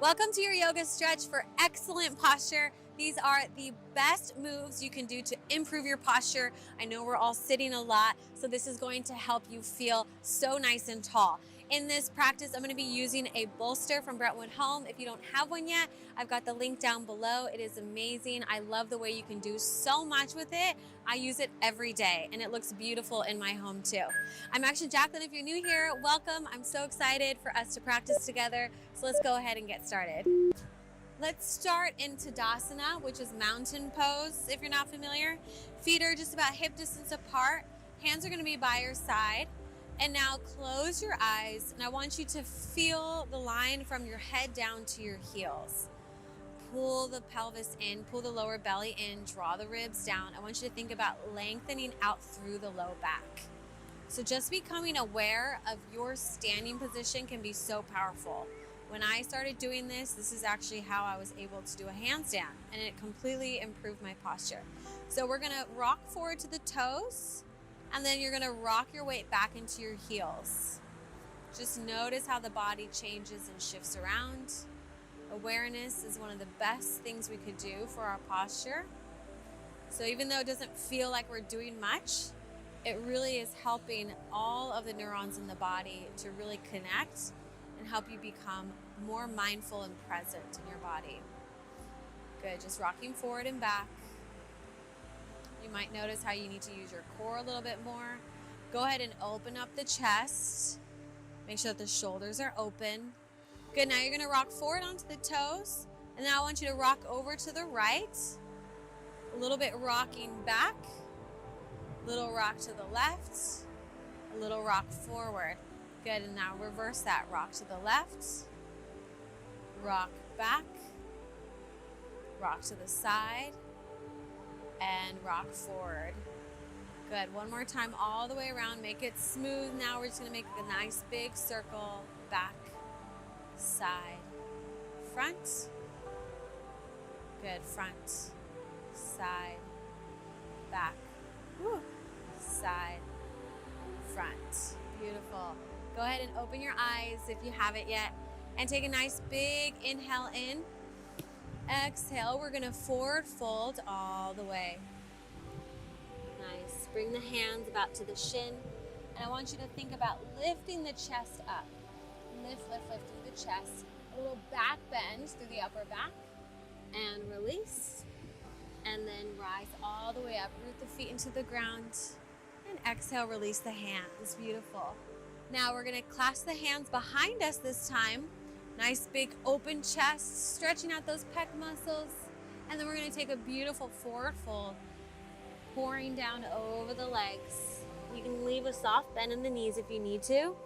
Welcome to your yoga stretch for excellent posture. These are the best moves you can do to improve your posture. I know we're all sitting a lot, so this is going to help you feel so nice and tall. In this practice, I'm going to be using a bolster from Brentwood Home. If you don't have one yet, I've got the link down below. It is amazing. I love the way you can do so much with it. I use it every day, and it looks beautiful in my home too. I'm actually Jacqueline. If you're new here, welcome. I'm so excited for us to practice together. So let's go ahead and get started. Let's start in Tadasana, which is mountain pose, if you're not familiar. Feet are just about hip distance apart. Hands are going to be by your side. And now close your eyes, and I want you to feel the line from your head down to your heels. Pull the pelvis in, pull the lower belly in, draw the ribs down. I want you to think about lengthening out through the low back. So just becoming aware of your standing position can be so powerful. When I started doing this is actually how I was able to do a handstand, and it completely improved my posture. So we're gonna rock forward to the toes, and then you're gonna rock your weight back into your heels. Just notice how the body changes and shifts around. Awareness is one of the best things we could do for our posture. So even though it doesn't feel like we're doing much, it really is helping all of the neurons in the body to really connect and help you become more mindful and present in your body. Good, just rocking forward and back. You might notice how you need to use your core a little bit more. Go ahead and open up the chest. Make sure that the shoulders are open. Good, now you're gonna rock forward onto the toes, and now I want you to rock over to the right. A little bit rocking back, a little rock to the left, a little rock forward. Good, and now reverse that. Rock to the left, rock back, rock to the side, and rock forward. Good, one more time all the way around. Make it smooth. Now we're just gonna make a nice big circle. Back, side, front. Good, front, side, back, side, front. Beautiful. Go ahead and open your eyes if you haven't yet, and take a nice big inhale in. Exhale, we're gonna forward fold all the way. Nice. Bring the hands about to the shin, and I want you to think about lifting the chest up. Lift, lift, lift through the chest. A little back bend through the upper back, and release. And then rise all the way up. Root the feet into the ground, and exhale, release the hands. Beautiful. Now we're gonna clasp the hands behind us this time. Nice big open chest, stretching out those pec muscles. And then we're gonna take a beautiful forward fold, pouring down over the legs. You can leave a soft bend in the knees if you need to.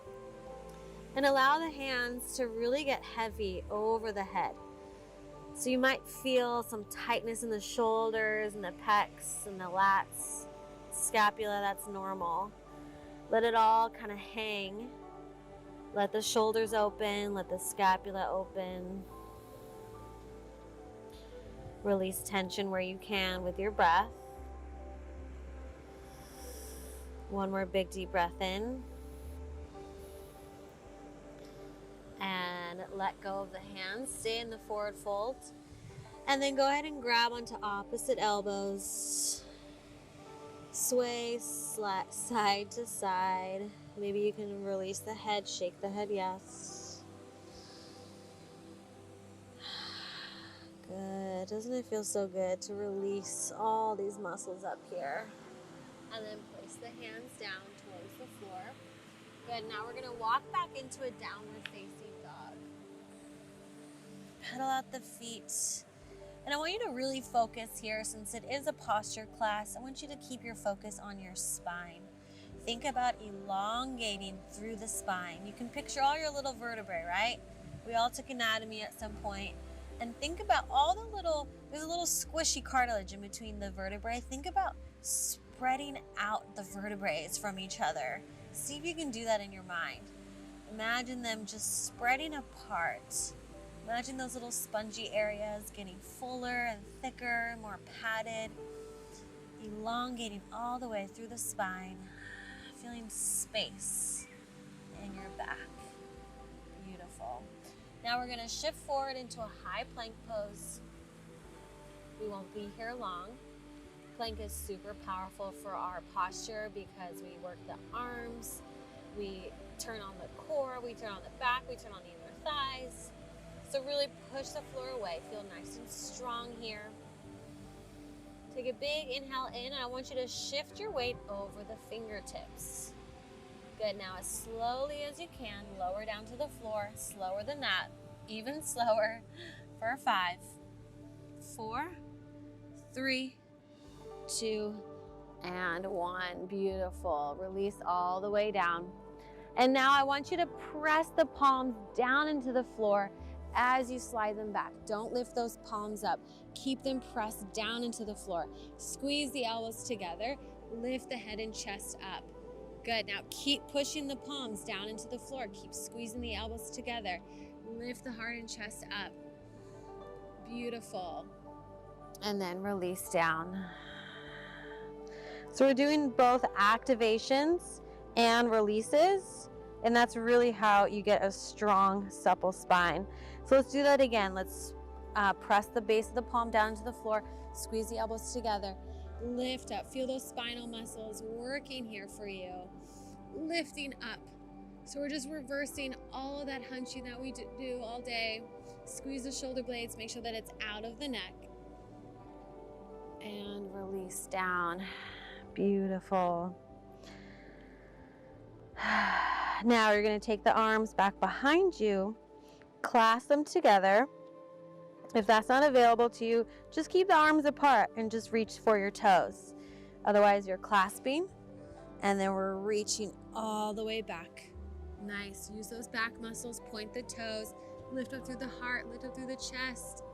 And allow the hands to really get heavy over the head. So you might feel some tightness in the shoulders and the pecs and the lats, scapula. That's normal. Let it all kind of hang. Let the shoulders open, let the scapula open. Release tension where you can with your breath. One more big deep breath in. And let go of the hands. Stay in the forward fold. And then go ahead and grab onto opposite elbows. Sway side to side. Maybe you can release the head, shake the head, yes. Good. Doesn't it feel so good to release all these muscles up here? And then place the hands down towards the floor. Good. Now we're going to walk back into a downward facing dog. Pedal out the feet. And I want you to really focus here, since it is a posture class. I want you to keep your focus on your spine. Think about elongating through the spine. You can picture all your little vertebrae, right? We all took anatomy at some point. And think about all the there's a little squishy cartilage in between the vertebrae. Think about spreading out the vertebrae from each other. See if you can do that in your mind. Imagine them just spreading apart. Imagine those little spongy areas getting fuller and thicker, more padded, elongating all the way through the spine, feeling space in your back. Beautiful. Now we're gonna shift forward into a high plank pose. We won't be here long. Plank is super powerful for our posture because we work the arms, we turn on the core, we turn on the back, we turn on the inner thighs. So really push the floor away. Feel nice and strong here. Take a big inhale in, and I want you to shift your weight over the fingertips. Good, now as slowly as you can, lower down to the floor. Slower than that, even slower, for 5, 4, 3, 2, and 1. Beautiful. Release all the way down. And now I want you to press the palms down into the floor as you slide them back. Don't lift those palms up. Keep them pressed down into the floor. Squeeze the elbows together. Lift the head and chest up. Good. Now keep pushing the palms down into the floor. Keep squeezing the elbows together. Lift the heart and chest up. Beautiful. And then release down. So we're doing both activations and releases, and that's really how you get a strong, supple spine. So let's do that again. Let's press the base of the palm down into the floor, squeeze the elbows together, lift up. Feel those spinal muscles working here for you. Lifting up. So we're just reversing all of that hunching that we do all day. Squeeze the shoulder blades, make sure that it's out of the neck. And release down. Beautiful. Now you're going to take the arms back behind you, clasp them together. If that's not available to you, just keep the arms apart and just reach for your toes. Otherwise, you're clasping, and then we're reaching all the way back. Nice. Use those back muscles, point the toes, lift up through the heart, lift up through the chest.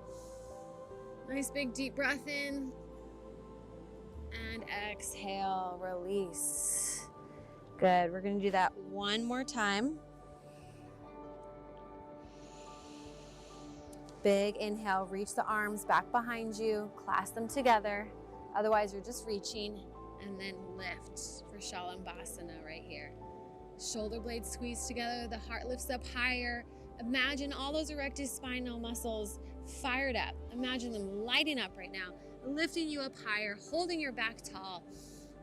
Nice big deep breath in. And exhale, release. Good. We're going to do that one more time. Big inhale, reach the arms back behind you, clasp them together. Otherwise, you're just reaching, and then lift for Shalabhasana right here. Shoulder blades squeeze together, the heart lifts up higher. Imagine all those erected spinal muscles fired up. Imagine them lighting up right now, lifting you up higher, holding your back tall.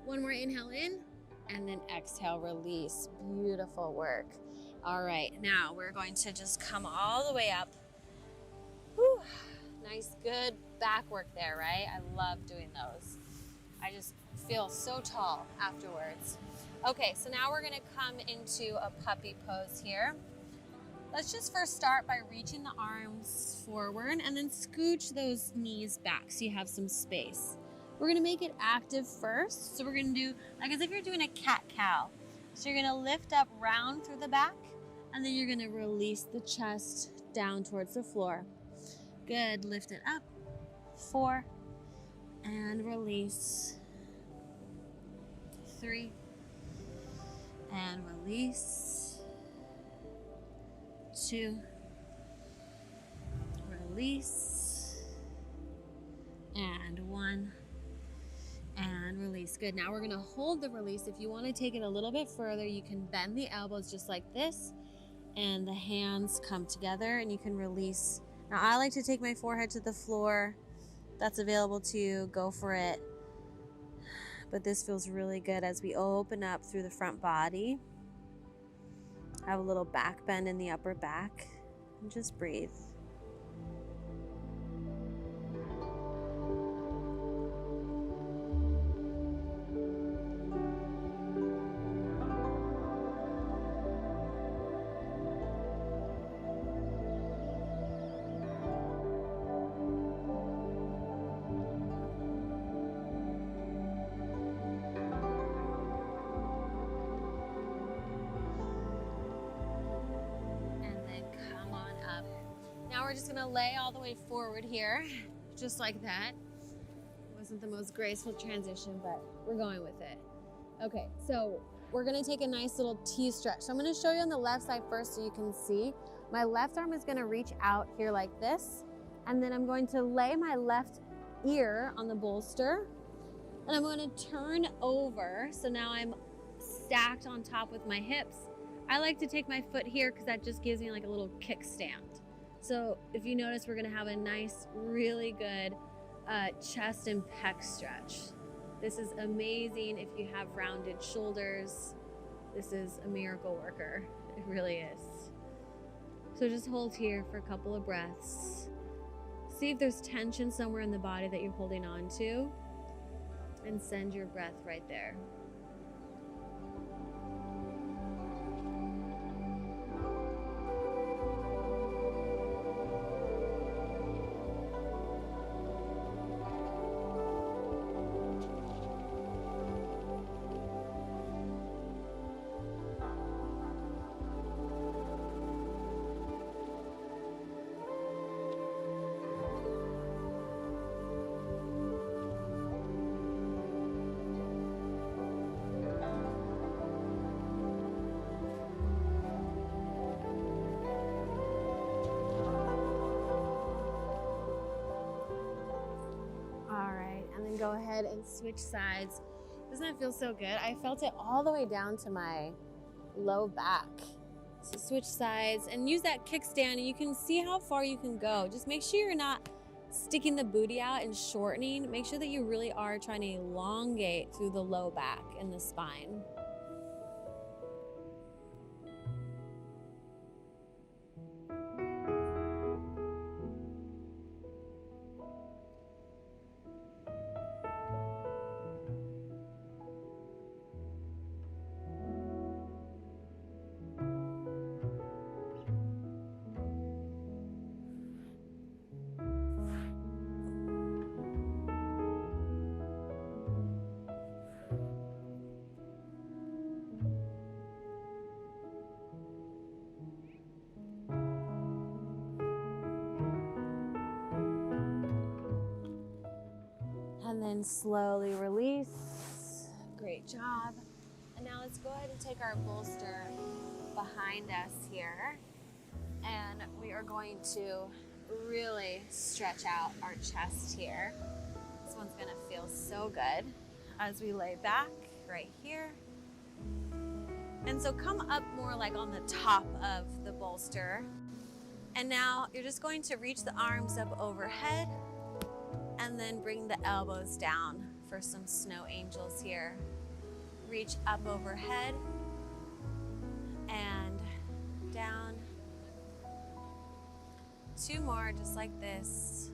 One more inhale in, and then exhale, release. Beautiful work. All right, now we're going to just come all the way up. Whew. Nice, good back work there, right? I love doing those. I just feel so tall afterwards. Okay, so now we're gonna come into a puppy pose here. Let's just first start by reaching the arms forward and then scooch those knees back so you have some space. We're gonna make it active first. So we're gonna do like as if you're doing a cat-cow. So you're gonna lift up round through the back, and then you're gonna release the chest down towards the floor. Good, lift it up. 4, and release. 3, and release. 2, release. And 1, and release. Good, now we're gonna hold the release. If you wanna take it a little bit further, you can bend the elbows just like this, and the hands come together, and you can release. Now I like to take my forehead to the floor. That's available to you, go for it. But this feels really good as we open up through the front body. Have a little back bend in the upper back, and just breathe. Now we're just gonna lay all the way forward here, just like that. Wasn't the most graceful transition, but we're going with it. Okay, so we're gonna take a nice little T stretch. So I'm gonna show you on the left side first so you can see. My left arm is gonna reach out here like this, and then I'm going to lay my left ear on the bolster, and I'm gonna turn over. So now I'm stacked on top with my hips. I like to take my foot here because that just gives me like a little kickstand. So if you notice, we're gonna have a nice, really good chest and pec stretch. This is amazing if you have rounded shoulders. This is a miracle worker. It really is. So just hold here for a couple of breaths. See if there's tension somewhere in the body that you're holding on to, and send your breath right there. Go ahead and switch sides. Doesn't that feel so good? I felt it all the way down to my low back. So switch sides and use that kickstand, and you can see how far you can go. Just make sure you're not sticking the booty out and shortening. Make sure that you really are trying to elongate through the low back and the spine. And then slowly release. Great job. And now let's go ahead and take our bolster behind us here. And we are going to really stretch out our chest here. This one's gonna feel so good as we lay back right here. And so come up more like on the top of the bolster. And now you're just going to reach the arms up overhead and then bring the elbows down for some snow angels here. Reach up overhead and down. 2 more just like this.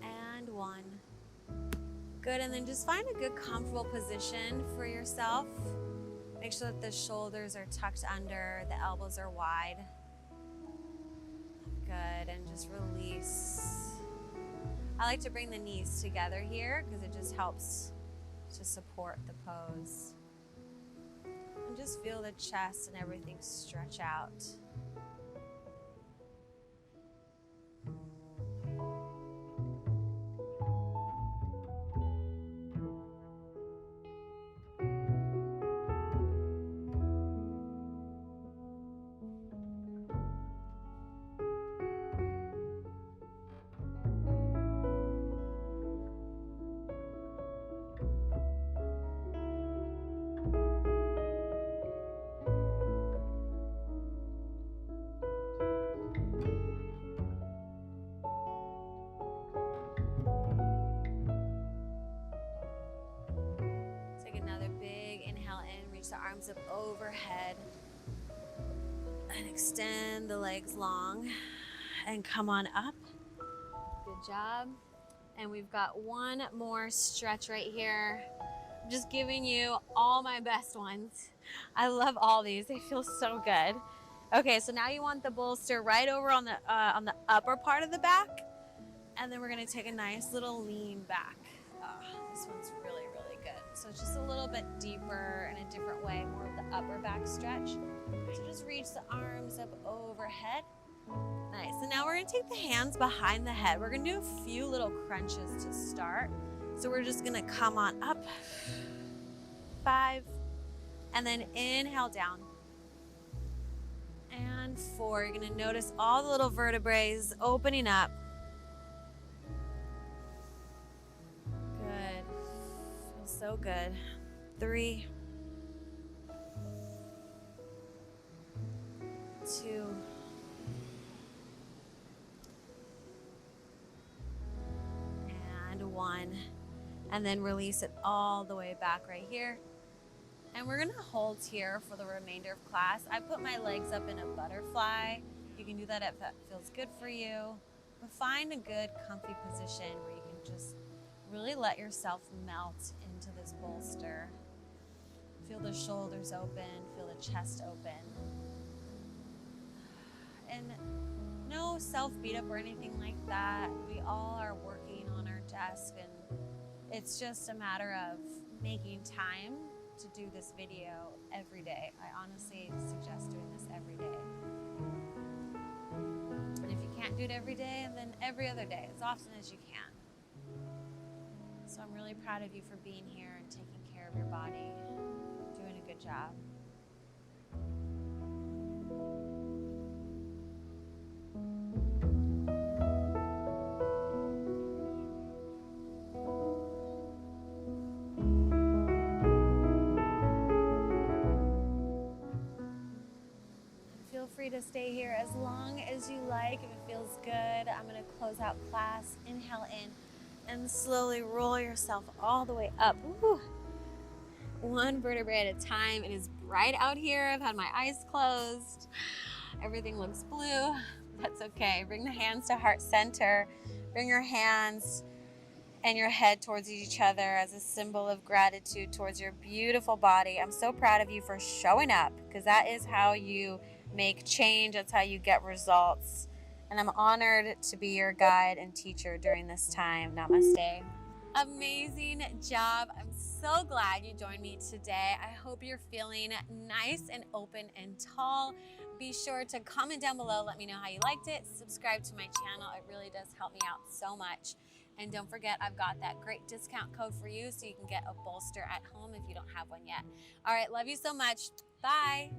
And 1. Good, and then just find a good comfortable position for yourself. Make sure that the shoulders are tucked under, the elbows are wide. Good, and just release. I like to bring the knees together here because it just helps to support the pose. And just feel the chest and everything stretch out. Reach the arms up overhead and extend the legs long and come on up. Good job. And we've got 1 more stretch right here. I'm just giving you all my best ones. I love all these. They feel so good. Okay, so now you want the bolster right over on the upper part of the back, and then we're gonna take a nice little lean back. This one's really, really good. So it's just a little bit deeper in a different way, more of the upper back stretch. So just reach the arms up overhead. Nice. And now we're gonna take the hands behind the head. We're gonna do a few little crunches to start. So we're just gonna come on up. 5, and then inhale down. And 4. You're gonna notice all the little vertebrae opening up. Good. Feels so good. 3. and then release it all the way back right here. And we're gonna hold here for the remainder of class. I put my legs up in a butterfly. You can do that if that feels good for you. But find a good comfy position where you can just really let yourself melt into this bolster. Feel the shoulders open, feel the chest open. And no self-beat up or anything like that. We all are working on our desk, and it's just a matter of making time to do this video every day. I honestly suggest doing this every day. And if you can't do it every day, then every other day, as often as you can. So I'm really proud of you for being here and taking care of your body, doing a good job. Feel free to stay here as long as you like, if it feels good. I'm gonna close out class. Inhale in and slowly roll yourself all the way up. Woo. One vertebrae at a time. It is bright out here. I've had my eyes closed. Everything looks blue. That's okay. Bring the hands to heart center. Bring your hands and your head towards each other as a symbol of gratitude towards your beautiful body. I'm so proud of you for showing up, because that is how you make change. That's how you get results. And I'm honored to be your guide and teacher during this time. Namaste. Amazing job. I'm so glad you joined me today. I hope you're feeling nice and open and tall. Be sure to comment down below. Let me know how you liked it. Subscribe to my channel. It really does help me out so much. And don't forget, I've got that great discount code for you so you can get a bolster at home if you don't have one yet. All right, love you so much. Bye.